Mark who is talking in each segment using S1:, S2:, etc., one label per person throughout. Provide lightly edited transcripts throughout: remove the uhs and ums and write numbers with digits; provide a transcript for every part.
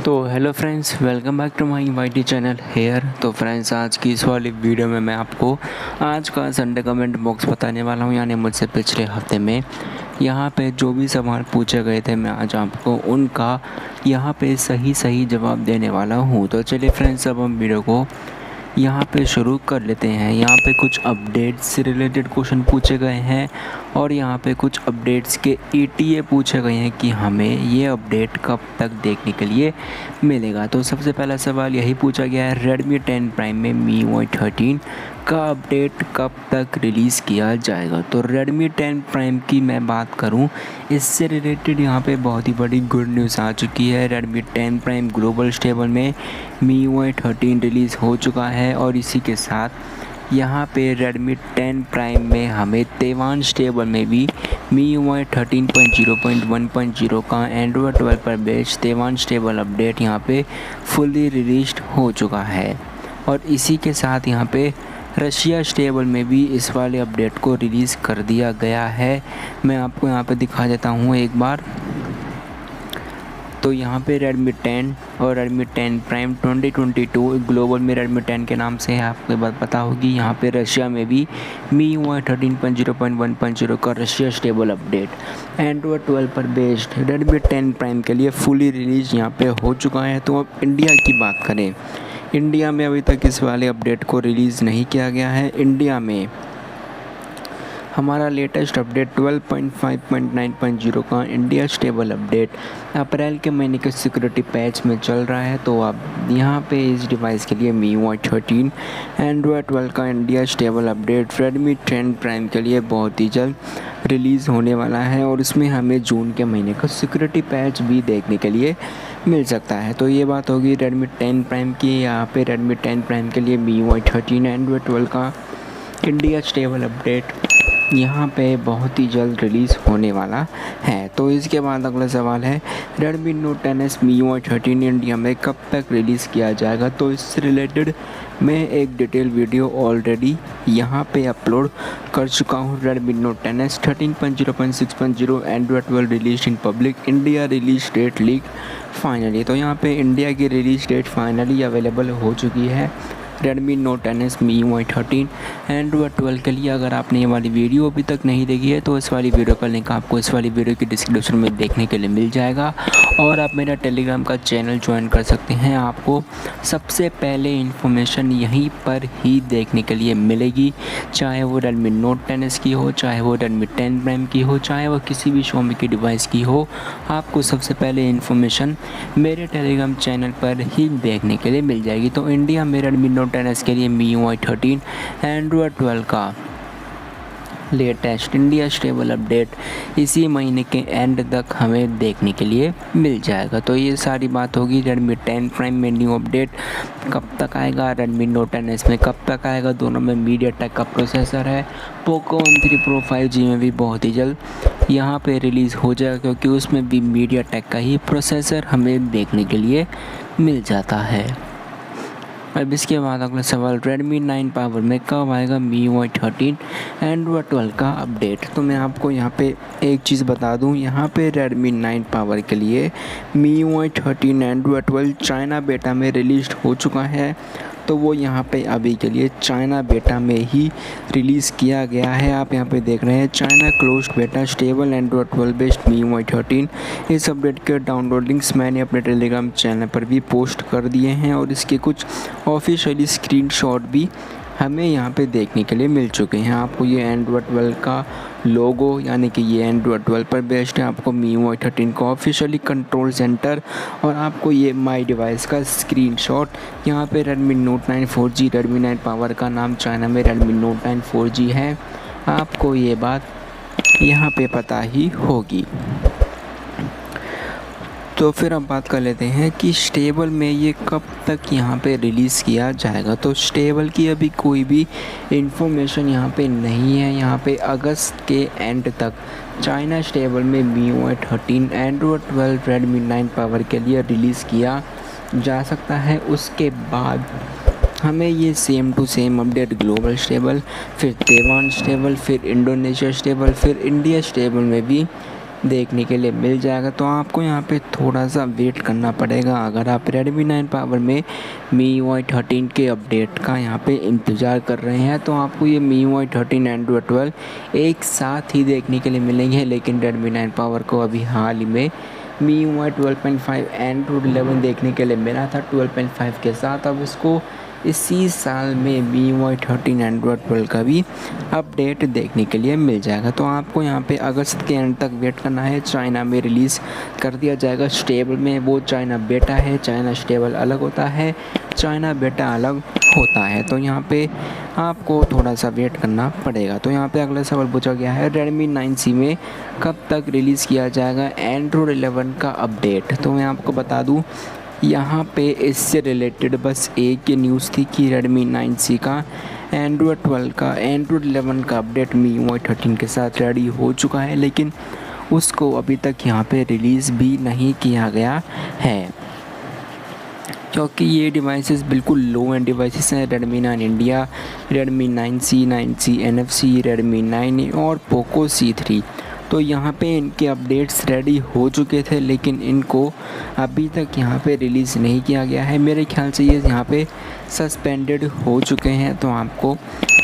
S1: तो hello friends, welcome back to my YT channel here. तो friends, आज की इस वाली वीडियो में मैं आपको आज का संडे कमेंट बॉक्स बताने वाला हूं, यानी मुझसे पिछले हफ्ते में यहाँ पे जो भी सवाल पूछे गए थे मैं आज आपको उनका यहाँ पे सही जवाब देने वाला हूँ। तो चलिए फ्रेंड्स, अब हम वीडियो को यहाँ पे शुरू कर लेते हैं। यहाँ पे कुछ अपडेट्स से रिलेटेड क्वेश्चन पूछे गए हैं और यहाँ पे कुछ अपडेट्स के ETA पूछे गए हैं कि हमें ये अपडेट कब तक देखने के लिए मिलेगा। तो सबसे पहला सवाल यही पूछा गया है, Redmi 10 Prime में MIUI 13 का अपडेट कब तक रिलीज़ किया जाएगा। तो Redmi 10 Prime की मैं बात करूं, इससे रिलेटेड यहाँ पे बहुत ही बड़ी गुड न्यूज़ आ चुकी है। Redmi 10 Prime ग्लोबल स्टेबल में MIUI 13 रिलीज़ हो चुका है और इसी के साथ यहाँ पे Redmi 10 Prime में हमें ताइवान स्टेबल में भी MIUI 13.0.1.0 का Android 12 पर बेस्ड ताइवान स्टेबल अपडेट यहाँ पे फुली रिलीज्ड हो चुका है। और इसी के साथ यहाँ पे रशिया स्टेबल में भी इस वाले अपडेट को रिलीज़ कर दिया गया है। मैं आपको यहाँ पे दिखा देता हूँ एक बार। तो यहाँ पे Redmi 10 और Redmi 10 Prime 2022 ग्लोबल में Redmi 10 के नाम से है, आपको बात पता होगी। यहाँ पे रशिया में भी MIUI 13.0.1.0 का रशिया स्टेबल अपडेट Android 12 पर बेस्ड Redmi 10 Prime के लिए फुली रिलीज यहाँ पे हो चुका है। तो अब इंडिया की बात करें, इंडिया में अभी तक इस वाले अपडेट को रिलीज़ नहीं किया गया है। इंडिया में हमारा लेटेस्ट अपडेट 12.5.9.0 का इंडिया स्टेबल अपडेट अप्रैल के महीने के सिक्योरिटी पैच में चल रहा है। तो अब यहाँ पे इस डिवाइस के लिए MIUI 13 Android 12 का India stable update Redmi 10 Prime के लिए बहुत ही जल्द रिलीज़ होने वाला है और इसमें हमें जून के महीने का सिक्योरिटी पैच भी देखने के लिए मिल सकता है। तो ये बात होगी Redmi 10 Prime की। यहाँ पे Redmi 10 Prime के लिए MIUI 13 Android 12 का इंडिया स्टेबल अपडेट यहाँ पे बहुत ही जल्द रिलीज़ होने वाला है। तो इसके बाद अगला सवाल है, Redmi Note 10s MIUI 13 India में कब तक रिलीज़ किया जाएगा। तो इससे रिलेटेड मैं एक डिटेल वीडियो ऑलरेडी यहाँ पे अपलोड कर चुका हूँ। Redmi Note 10s 13.0.6.0 Android 12 release in public, India release date leak finally. तो यहाँ पे इंडिया की रिलीज डेट फाइनली अवेलेबल हो चुकी है Redmi Note 10s MIUI 13 Android 12 के लिए। अगर आपने ये वाली वीडियो अभी तक नहीं देखी है तो इस वाली वीडियो का लिंक आपको इस वाली वीडियो की डिस्क्रिप्शन में देखने के लिए मिल जाएगा और आप मेरा टेलीग्राम का चैनल ज्वाइन कर सकते हैं। आपको सबसे पहले इन्फॉर्मेशन यहीं पर ही देखने के लिए मिलेगी, चाहे वो Redmi Note 10s की हो, चाहे वो Redmi 10 Prime की हो, चाहे वो किसी भी Xiaomi की डिवाइस की हो। आपको सबसे पहले इन्फॉर्मेशन मेरे टेलीग्राम चैनल पर ही देखने के लिए मिल जाएगी। तो इंडिया में Redmi Note 10s के लिए MIUI 13 Android 12 का लेटेस्ट इंडिया स्टेबल अपडेट इसी महीने के एंड तक हमें देखने के लिए मिल जाएगा। तो ये सारी बात होगी Redmi 10 Prime में न्यू अपडेट कब तक आएगा, Redmi Note 10s में कब तक आएगा। दोनों में MediaTek का प्रोसेसर है। Poco M3 Pro 5G में भी बहुत ही जल्द यहाँ पे रिलीज़ हो जाएगा, क्योंकि उसमें भी MediaTek का ही प्रोसेसर हमें देखने के लिए मिल जाता है। अब इसके बाद अगला सवाल, Redmi 9 Power में कब आएगा MIUI 13 Android 12 का अपडेट। तो मैं आपको यहाँ पे एक चीज़ बता दूँ, यहाँ पे Redmi 9 Power के लिए MIUI 13 Android 12 चाइना बेटा में रिलीज़ हो चुका है। तो वो यहाँ पे अभी के लिए चाइना बेटा में ही रिलीज़ किया गया है। आप यहाँ पे देख रहे हैं चाइना क्लोज्ड बेटा स्टेबल Android 12 बेस्ड MIUI 13। इस अपडेट के डाउनलोड लिंक्स मैंने अपने टेलीग्राम चैनल पर भी पोस्ट कर दिए हैं और इसके कुछ ऑफिशियली स्क्रीनशॉट भी हमें यहाँ पे देखने के लिए मिल चुके हैं। आपको ये Android 12 का लोगो, यानी कि ये Android 12 पर बेस्ड है। आपको MIUI 13 का ऑफिशियली कंट्रोल सेंटर और आपको ये माई डिवाइस का स्क्रीनशॉट। यहाँ पे Redmi Note 9 4G, Redmi 9 Power का नाम चाइना में Redmi Note 9 4G है। आपको ये बात यहाँ पे पता ही होगी। तो फिर अब बात कर लेते हैं कि स्टेबल में ये कब तक यहाँ पे रिलीज़ किया जाएगा। तो स्टेबल की अभी कोई भी इन्फॉर्मेशन यहाँ पे नहीं है। यहाँ पे अगस्त के एंड तक चाइना स्टेबल में MIUI 13 Android 12 Redmi 9 Power के लिए रिलीज़ किया जा सकता है। उसके बाद हमें ये same to same update global stable, फिर ताइवान स्टेबल, फिर इंडोनेशिया स्टेबल, फिर इंडिया स्टेबल में भी देखने के लिए मिल जाएगा। तो आपको यहाँ पे थोड़ा सा वेट करना पड़ेगा अगर आप Redmi 9 पावर में MIUI 13 के अपडेट का यहाँ पे इंतज़ार कर रहे हैं। तो आपको ये MIUI 13 Android 12 एक साथ ही देखने के लिए मिलेंगे, लेकिन Redmi 9 पावर को अभी हाल ही में MIUI 12.5 Android 11 देखने के लिए मिला था 12.5 के साथ। अब इसको इसी साल में MIUI 13 Android 12 का भी अपडेट देखने के लिए मिल जाएगा। तो आपको यहाँ पे अगस्त के एंड तक वेट करना है। चाइना में रिलीज़ कर दिया जाएगा स्टेबल में। वो चाइना बेटा है, चाइना स्टेबल अलग होता है, चाइना बेटा अलग होता है। तो यहाँ पे आपको थोड़ा सा वेट करना पड़ेगा। तो यहाँ पे अगला सवाल पूछा गया है, Redmi 9C में कब तक रिलीज़ किया जाएगा Android 11 का अपडेट। तो मैं आपको बता दूँ यहाँ पे इससे रिलेटेड बस एक ही न्यूज़ थी कि Redmi 9C का Android 12 का Android 11 का अपडेट MIUI 13 के साथ रेडी हो चुका है, लेकिन उसको अभी तक यहाँ पे रिलीज़ भी नहीं किया गया है, क्योंकि ये डिवाइसेस बिल्कुल लो एंड डिवाइसेस हैं। Redmi 9 India, Redmi 9C, 9C NFC, Redmi 9A और Poco C3। तो यहाँ पे इनके अपडेट्स रेडी हो चुके थे, लेकिन इनको अभी तक यहाँ पे रिलीज़ नहीं किया गया है। मेरे ख्याल से ये यहाँ पे सस्पेंडेड हो चुके हैं। तो आपको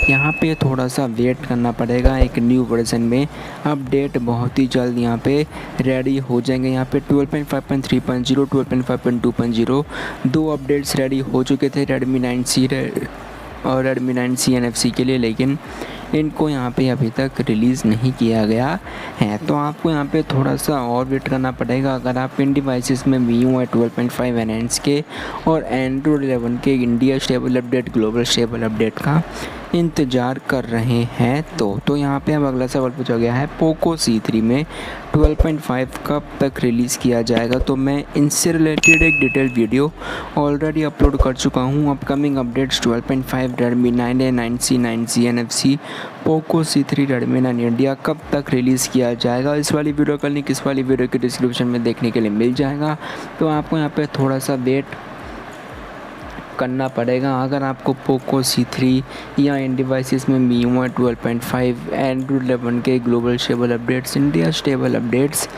S1: यहाँ पे थोड़ा सा वेट करना पड़ेगा। एक न्यू वर्जन में अपडेट बहुत ही जल्द यहाँ पे रेडी हो जाएंगे। यहाँ पे 12.5.3.0, 12.5.2.0 दो अपडेट्स रेडी हो चुके थे Redmi 9C और Redmi 9C NFC के लिए, लेकिन इनको यहाँ पे अभी तक रिलीज़ नहीं किया गया है। तो आपको यहाँ पे थोड़ा सा और वेट करना पड़ेगा अगर आप इन डिवाइसेस में MIUI 12.5 एनहांस के और Android 11 के India stable update, global stable update का इंतज़ार कर रहे हैं। तो यहाँ पे अब अगला सवाल पूछा गया है, Poco C3 में 12.5 कब तक रिलीज़ किया जाएगा। तो मैं इनसे रिलेटेड एक डिटेल वीडियो ऑलरेडी अपलोड कर चुका हूँ। Upcoming updates 12.5, Redmi 9A, 9C, 9C NFC, Poco C3, Redmi 9 India कब तक रिलीज़ किया जाएगा। इस वाली वीडियो का लिंक इस वाली वीडियो के डिस्क्रिप्शन में देखने के लिए मिल जाएगा। तो आपको यहाँ पे थोड़ा सा वेट करना पड़ेगा अगर आपको Poco C3 या इन डिवाइसेस में MIUI 12.5 Android 11 के global stable updates, India stable updates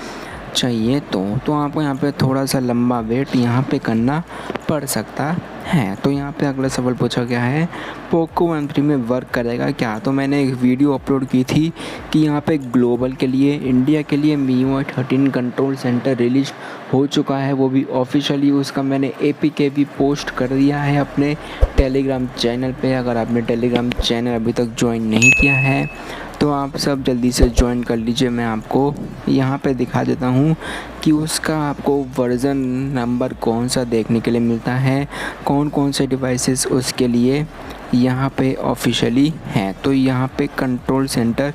S1: चाहिए। तो आपको यहाँ पे थोड़ा सा लंबा वेट यहाँ पे करना पड़ सकता है। तो यहाँ पे अगला सवाल पूछा गया है, Poco M3 में वर्क करेगा क्या। तो मैंने एक वीडियो अपलोड की थी कि यहाँ पे ग्लोबल के लिए, इंडिया के लिए MIUI 13 कंट्रोल सेंटर रिलीज हो चुका है, वो भी ऑफिशियली। उसका मैंने APK भी पोस्ट कर दिया है अपने टेलीग्राम चैनल पे। अगर आपने टेलीग्राम चैनल अभी तक ज्वाइन नहीं किया है तो आप सब जल्दी से ज्वाइन कर लीजिए। मैं आपको यहाँ पे दिखा देता हूँ कि उसका आपको वर्ज़न नंबर कौन सा देखने के लिए मिलता है, कौन कौन से डिवाइसेस उसके लिए यहाँ पे ऑफिशियली हैं। तो यहाँ पे कंट्रोल सेंटर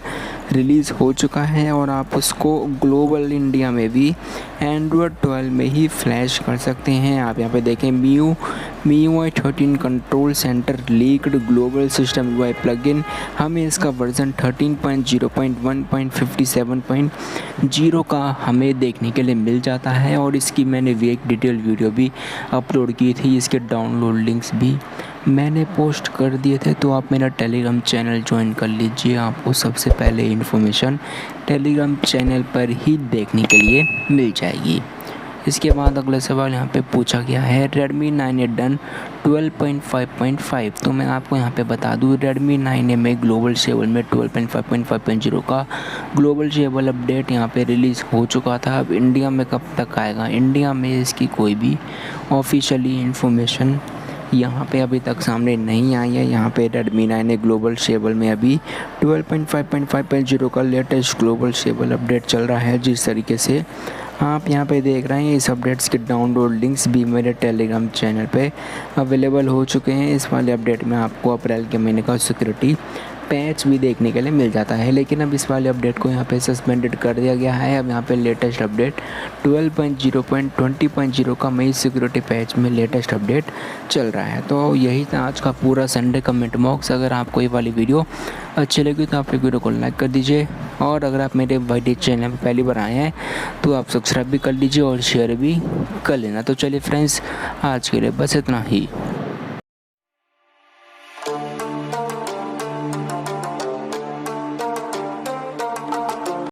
S1: रिलीज़ हो चुका है और आप उसको ग्लोबल इंडिया में भी Android 12 में ही फ्लैश कर सकते हैं। आप यहाँ पे देखें MIUI 13 control centre leaked global system UI plugin. हमें इसका वर्ज़न 13.0.1.57.0 का हमें देखने के लिए मिल जाता है और इसकी मैंने एक डिटेल वीडियो भी अपलोड की थी। इसके डाउनलोड लिंक्स भी मैंने पोस्ट कर दिए थे। तो आप मेरा टेलीग्राम चैनल ज्वाइन कर लीजिए, आपको सबसे पहले इन्फॉर्मेशन टेलीग्राम चैनल पर ही देखने के लिए मिल जाएगी। इसके बाद अगला सवाल यहाँ पे पूछा गया है, Redmi 9A डन 12.5.5। तो मैं आपको यहाँ पे बता दूँ Redmi 9A में ग्लोबल स्टेबल में 12.5.5.0 का ग्लोबल स्टेबल अपडेट यहाँ पे रिलीज़ हो चुका था। अब इंडिया में कब तक आएगा, इंडिया में इसकी कोई भी ऑफिशियली इन्फॉर्मेशन यहाँ पे अभी तक सामने नहीं आई है। यहाँ पे Redmi 9A ग्लोबल स्टेबल में अभी 12.5.5.0 का लेटेस्ट ग्लोबल स्टेबल अपडेट चल रहा है। जिस तरीके से आप यहाँ पे देख रहे हैं, इस अपडेट्स के डाउनलोड लिंक्स भी मेरे टेलीग्राम चैनल पे अवेलेबल हो चुके हैं। इस वाले अपडेट में आपको अप्रैल के महीने का सिक्योरिटी पैच भी देखने के लिए मिल जाता है, लेकिन अब इस वाले अपडेट को यहाँ पे सस्पेंडेड कर दिया गया है। अब यहाँ पे लेटेस्ट अपडेट 12.0.20.0 का मई सिक्योरिटी पैच में लेटेस्ट अपडेट चल रहा है। तो यही था आज का पूरा संडे कमेंट बॉक्स। अगर आपको ये वाली वीडियो अच्छी लगी तो आप वीडियो को लाइक कर दीजिए, और अगर आप मेरे वाईडी चैनल पर पहली बार आए हैं तो आप सब्सक्राइब भी कर लीजिए और शेयर भी कर लेना। तो चलिए फ्रेंड्स, आज के लिए बस इतना ही।